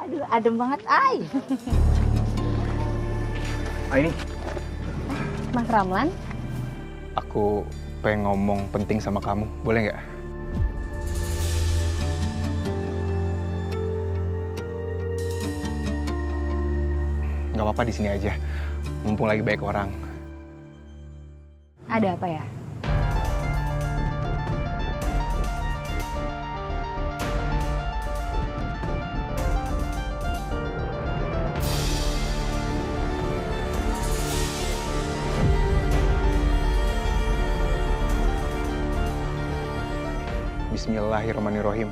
Aduh, adem banget, Ay. Ini Mas Ramlan, aku pengen ngomong penting sama kamu, boleh nggak? Nggak apa-apa di sini aja, mumpung lagi banyak orang. ada apa ya? Bismillahirrahmanirrahim.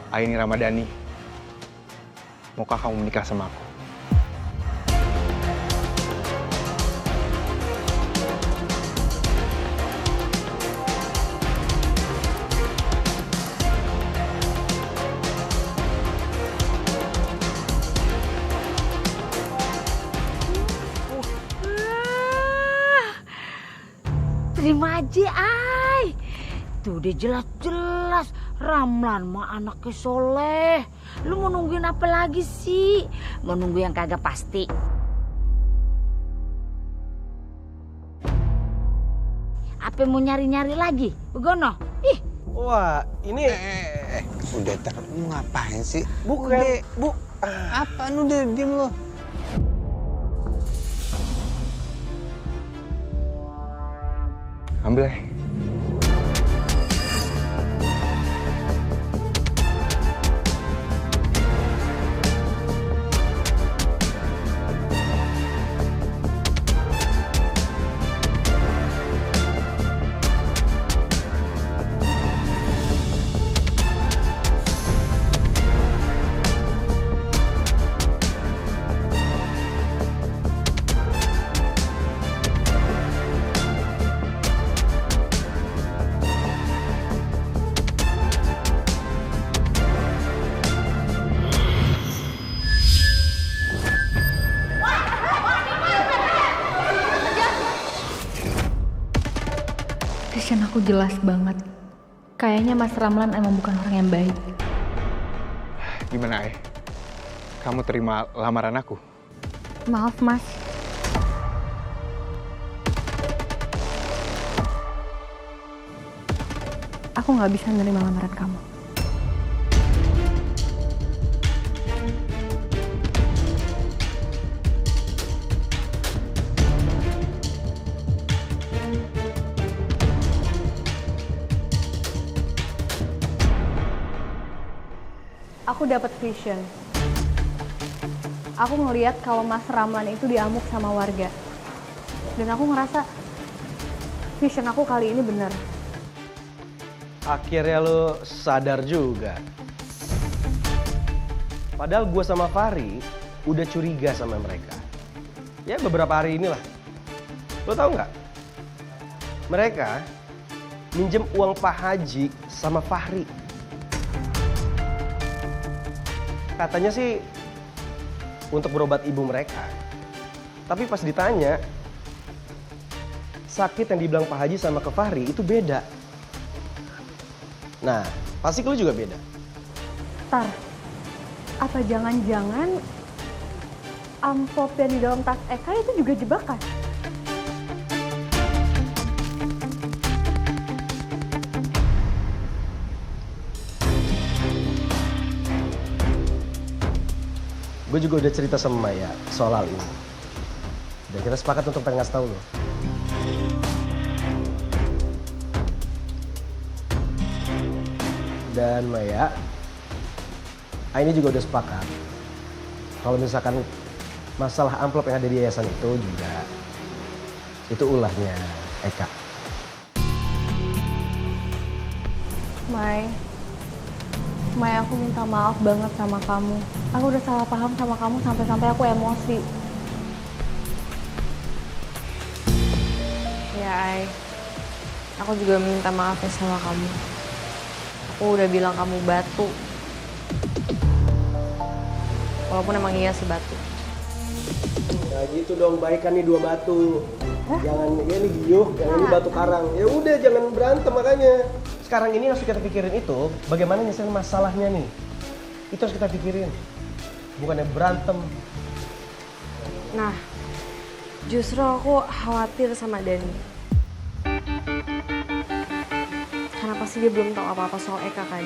Aini Ramadhani, maukah kamu menikah sama aku? Terima aja, Ay. Tuh udah jelas-jelas Ramlan mah anaknya soleh. Lu mau nungguin apa lagi sih? Mau nunggu yang kagak pasti. Apa mau nyari-nyari lagi? Begono? Ih, Wah, ini Udah lu ngapain sih? bukan, Bu. Apaan udah diem lu? Ambil ya. Vision aku jelas banget. Kayaknya Mas Ramlan emang bukan orang yang baik. Gimana, Ay? Kamu terima lamaran aku? Maaf, Mas. Aku nggak bisa menerima lamaran kamu. Aku dapat vision. Aku ngeliat kalau Mas Ramlan itu diamuk sama warga. Dan aku ngerasa vision aku kali ini bener. Akhirnya lo sadar juga. Padahal gue sama Fahri udah curiga sama mereka. Ya beberapa hari inilah. Lo tau nggak? Mereka minjem uang Pak Haji sama Fahri. Katanya sih untuk berobat ibu mereka. Tapi pas ditanya, sakit yang dibilang Pak Haji sama ke Fahri itu beda. Nah, pasti lu juga beda. Tar, apa jangan-jangan amplop yang di dalam tas Eka itu juga jebakan? Gue juga udah cerita sama Maya soal hal ini. Dan kita sepakat untuk pengen ngasih tau lo. Dan Maya, ini juga udah sepakat. Kalau misalkan masalah amplop yang ada di yayasan itu juga, itu ulahnya Eka. Mai, aku minta maaf banget sama kamu. Aku udah salah paham sama kamu sampai-sampai aku emosi. Ya, Ai. Aku juga minta maaf ya sama kamu. Aku udah bilang kamu batu. Walaupun emang iya sih batu. Nah gitu dong, baikan nih dua batu. Jangan ya ini giuh, yang ini batu karang. Ya udah jangan berantem makanya. Sekarang ini harus kita pikirin itu bagaimana nyelesain masalahnya nih. Itu harus kita pikirin. Bukannya berantem. Nah, justru aku khawatir sama Dani. Karena pasti dia belum tahu apa-apa soal Eka kan.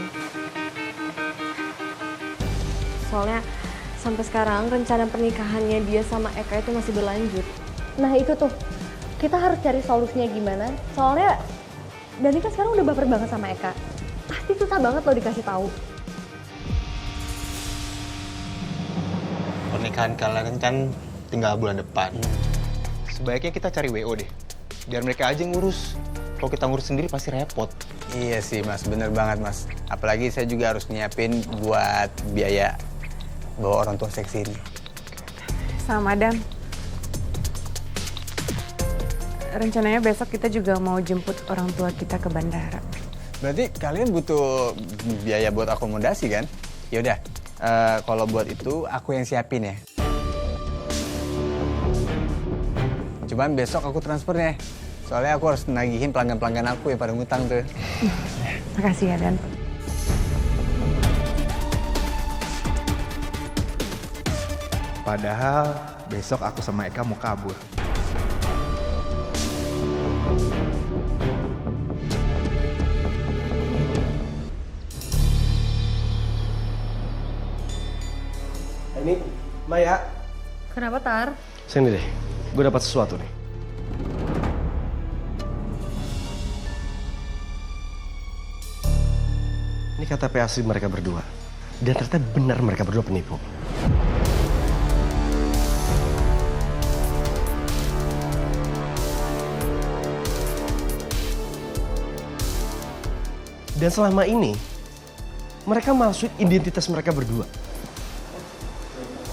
Soalnya sampai sekarang rencana pernikahannya dia sama Eka itu masih berlanjut. Nah itu tuh, kita harus cari solusinya gimana. Soalnya Dani kan sekarang udah baper banget sama Eka. Pasti susah banget loh dikasih tahu. Pernikahan kalian kan tinggal bulan depan. Sebaiknya kita cari WO deh. Biar mereka aja yang ngurus. Kalau kita ngurus sendiri pasti repot. Iya sih mas, bener banget mas. Apalagi saya juga harus nyiapin buat biaya bawa orang tua saya kesini. Sama Madam. Rencananya besok kita juga mau jemput orang tua kita ke bandara. Berarti kalian butuh biaya buat akomodasi kan? Yaudah, kalau buat itu aku yang siapin ya. Cuman besok aku transfernya. Soalnya aku harus nagihin pelanggan-pelanggan aku yang pada ngutang tuh. Makasih ya, Dan. Padahal besok aku sama Eka mau kabur. Ini Maya. Kenapa Tar? Sini deh, gue dapat sesuatu nih. Ini KTP asli mereka berdua. Dan ternyata benar mereka berdua penipu. Dan selama ini, mereka malsuin identitas mereka berdua.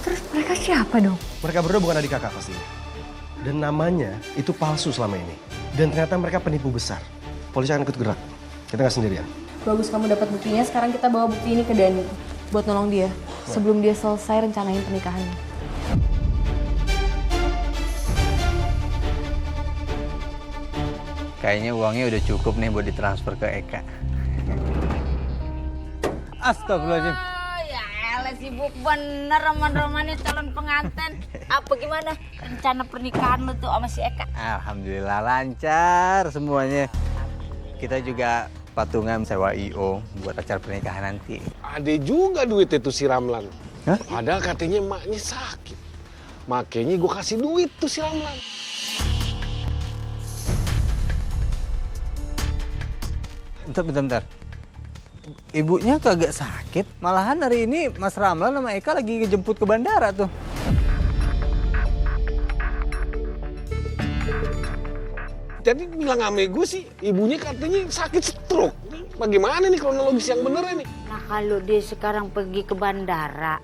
Terus mereka siapa dong? Mereka berdua bukan adik kakak pastinya. Dan namanya itu palsu selama ini. Dan ternyata mereka penipu besar. Polisi akan ikut gerak. Kita nggak sendirian. Bagus kamu dapat buktinya, sekarang kita bawa bukti ini ke Dani. Buat nolong dia, sebelum dia selesai rencanain pernikahannya. Kayaknya uangnya udah cukup nih buat ditransfer ke Eka. Astagfirullahaladzim. Oh, ya elah sibuk bener roman-romannya calon pengantin. Apa gimana rencana pernikahan lu tuh sama si Eka? Alhamdulillah lancar semuanya. Kita juga patungan sewa IO buat acara pernikahan nanti. Ada juga duit itu si Ramlan. Hah? Padahal katanya emaknya sakit. Makanya gue kasih duit tuh si Ramlan. Bentar. Ibunya kagak sakit. Malahan hari ini Mas Ramlan sama Eka lagi ngejemput ke bandara tuh. Jadi bilang sama gue sih, ibunya katanya sakit stroke. Bagaimana nih kronologis yang bener ini? Nah kalau dia sekarang pergi ke bandara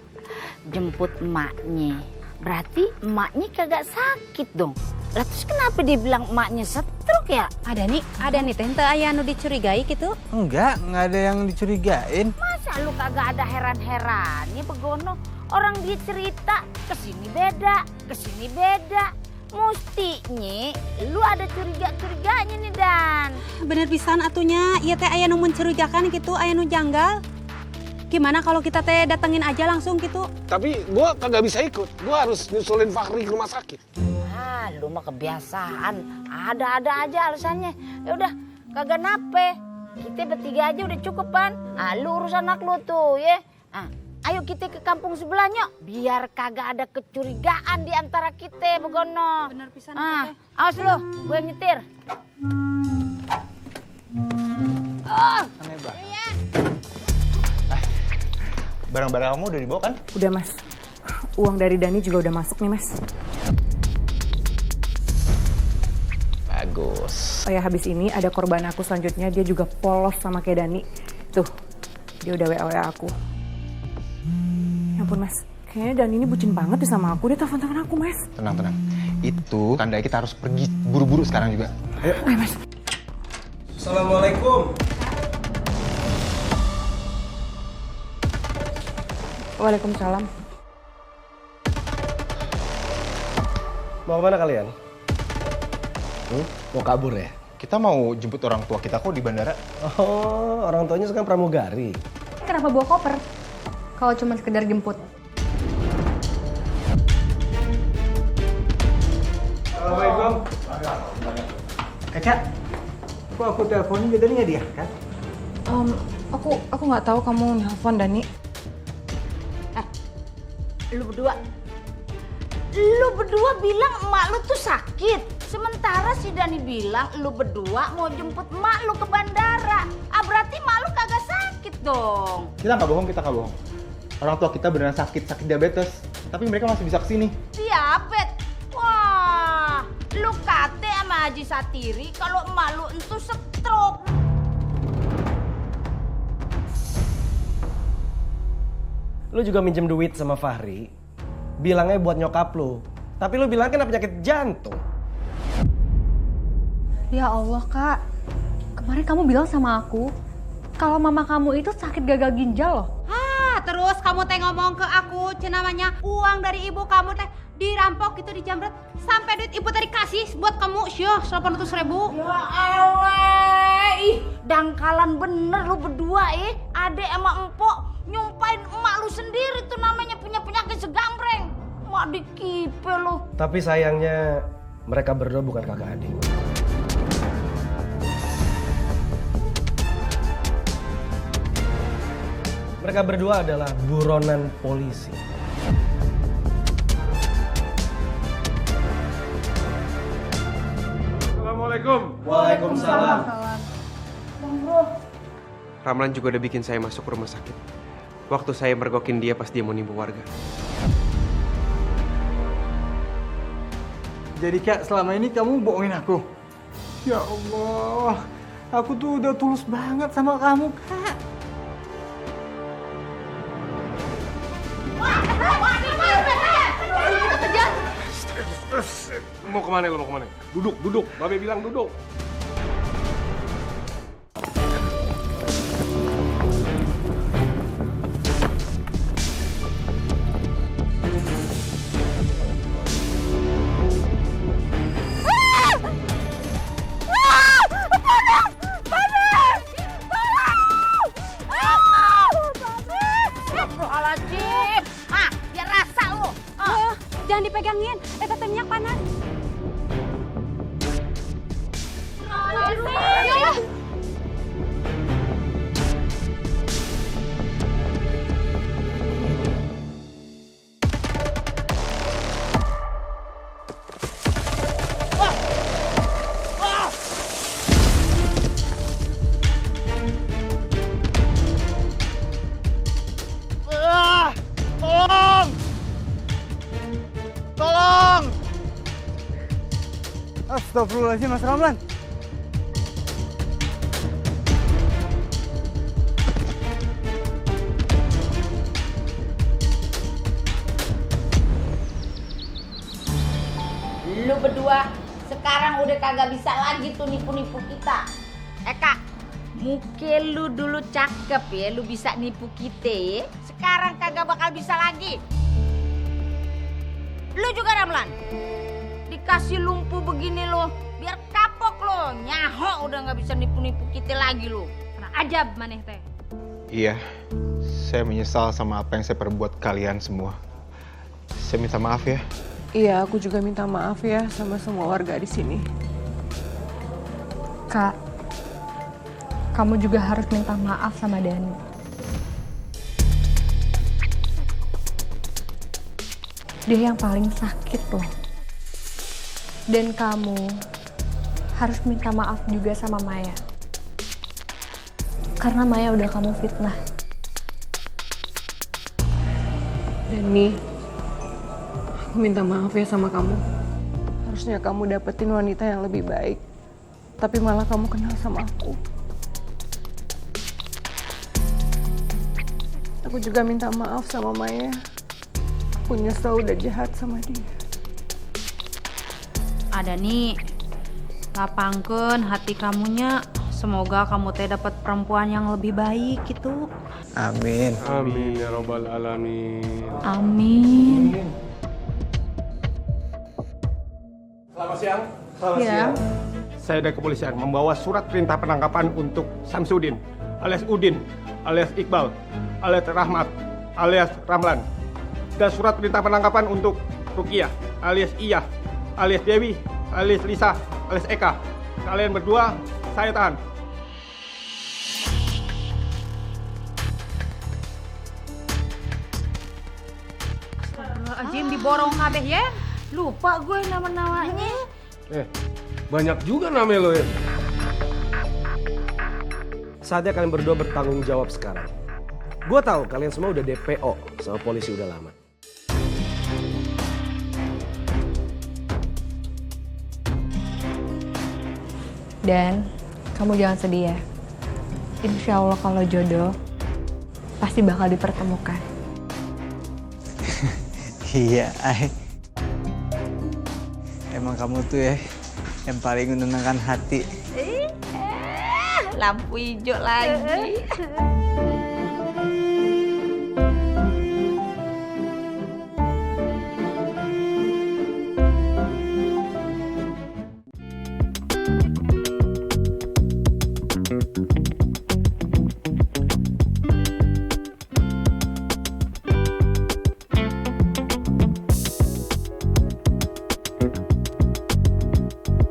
jemput emaknya, berarti emaknya kagak sakit dong. Lah terus kenapa dia bilang emaknya stroke ya? Ada nih teh aya anu dicurigai gitu. Enggak ada yang dicurigain. Masa lu kagak ada heran-herannya Begono? Orang dia cerita kesini beda. Mustinya lu ada curiga-curiganya nih Dan. Bener pisan atunya, ieu teh aya nu mencurigakan gitu, aya nu janggal. Gimana kalau kita teh datengin aja langsung gitu? Tapi gue kagak bisa ikut. Gue harus nyusulin Fahri ke rumah sakit. Ah, lu mah kebiasaan. Ada-ada aja alasannya. Ya udah, kagak nape. Kita bertiga aja udah cukup kan. Ah, lu urus anak lu tuh, ya. Ah, ayo kita ke kampung sebelahnya. Biar kagak ada kecurigaan di antara kita, Begono. Bener pisan Ah, awas lu, gue yang nyetir. Oh, Aneh banget. iya. Barang-barang kamu udah dibawa kan? Udah, Mas. Uang dari Dani juga udah masuk nih, Mas. Bagus. Oh ya, habis ini ada korban aku selanjutnya. Dia juga polos sama kayak Dani. Tuh, dia udah WA aku. Ya ampun, Mas. Kayaknya Dani ini bucin banget deh sama aku. Dia telepon-telepon aku, Mas. Tenang. Itu tandanya kita harus pergi buru-buru sekarang juga. Ayo. Oke, Mas. Assalamualaikum. Waalaikumsalam. Mau kemana kalian? Mau kabur ya? Kita mau jemput orang tua kita kok di bandara. Oh, orang tuanya sekarang pramugari. Kenapa bawa koper? Kalau cuma sekedar jemput. Assalamualaikum. Kaca, kok aku teleponin dia tadi nggak diangkat? Aku nggak tahu kamu nelpon Dani. Lu berdua bilang emak lu tuh sakit. Sementara si Dani bilang lu berdua mau jemput emak lu ke bandara. Berarti emak lu kagak sakit dong. Kita nggak bohong, kita nggak bohong. Orang tua kita beneran sakit diabetes. Tapi mereka masih bisa kesini. Diabetes? Wah, lu kate sama Haji Satiri kalau emak lu entu stroke. Lu juga minjem duit sama Fahri. Bilangnya buat nyokap lu. Tapi lu bilang kena penyakit jantung. Ya Allah, Kak. Kemarin kamu bilang sama aku kalau mama kamu itu sakit gagal ginjal loh. Terus kamu teh ngomong ke aku, namanya uang dari ibu kamu teh dirampok gitu, dijamret. Sampai duit ibu tadi kasih buat kamu, syuh, 800.000. Ya Allah, dangkalan bener lu berdua Adek sama empok nyumpain emak lu sendiri tuh namanya punya penyakit segambreng. Mak dikipe lu. Tapi sayangnya mereka berdua bukan kakak adik. Mereka berdua adalah buronan polisi. Assalamualaikum. Waalaikumsalam. Ramlan juga udah bikin saya masuk rumah sakit. Waktu saya mergokin dia pas dia mau nipu warga. Jadi Kak, selama ini kamu bohongin aku? Ya Allah, aku tuh udah tulus banget sama kamu, Kak. Mau kemana lo, mau kemana? Duduk. Babe bilang duduk. Astagfirullahaladzim. Biar rasa lu. Jangan dipegangin, eta teh minyak panas. Astagfirullahaladzim, Mas Ramlan. Lu berdua sekarang udah kagak bisa lagi tuh nipu-nipu kita. Kak, muka lu dulu cakep ya, lu bisa nipu kita ya. Sekarang kagak bakal bisa lagi. Lu juga Ramlan. Dikasih lumpuh begini lo, biar kapok lo. Nyaho udah nggak bisa nipu-nipu kita lagi lo. Karena ajab maneh teh. Iya, saya menyesal sama apa yang saya perbuat kalian semua. Saya minta maaf ya. Iya, aku juga minta maaf ya sama semua warga di sini. Kak, kamu juga harus minta maaf sama Dani. Dia yang paling sakit loh. Dan kamu harus minta maaf juga sama Maya. Karena Maya udah kamu fitnah. Dani, aku minta maaf ya sama kamu. Harusnya kamu dapetin wanita yang lebih baik. Tapi malah kamu kenal sama aku. Aku juga minta maaf sama Maya. Aku nyesel udah jahat sama dia. Ada nih, lapangkeun hati kamunya. Semoga kamu teh dapat perempuan yang lebih baik gitu. Amin. Amin ya robbal alamin. Amin. Selamat siang. Selamat siang. Saya dari kepolisian membawa surat perintah penangkapan untuk Samsudin, alias Udin, alias Iqbal, alias Rahmat, alias Ramlan. Dan surat perintah penangkapan untuk Rukiah, alias Iyah, alias Dewi, alias Lisa, alias Eka. Kalian berdua saya tahan. Azim diborong kabeh ya. Lupa gue nama-namanya. Banyak juga namanya lo ya. Saatnya kalian berdua bertanggung jawab sekarang. Gue tahu kalian semua udah DPO sama polisi udah lama. Dan kamu jangan sedih ya. Insya Allah kalau jodoh pasti bakal dipertemukan. Iya, Ay. Emang kamu tuh ya yang paling menenangkan hati. Lampu hijau lagi.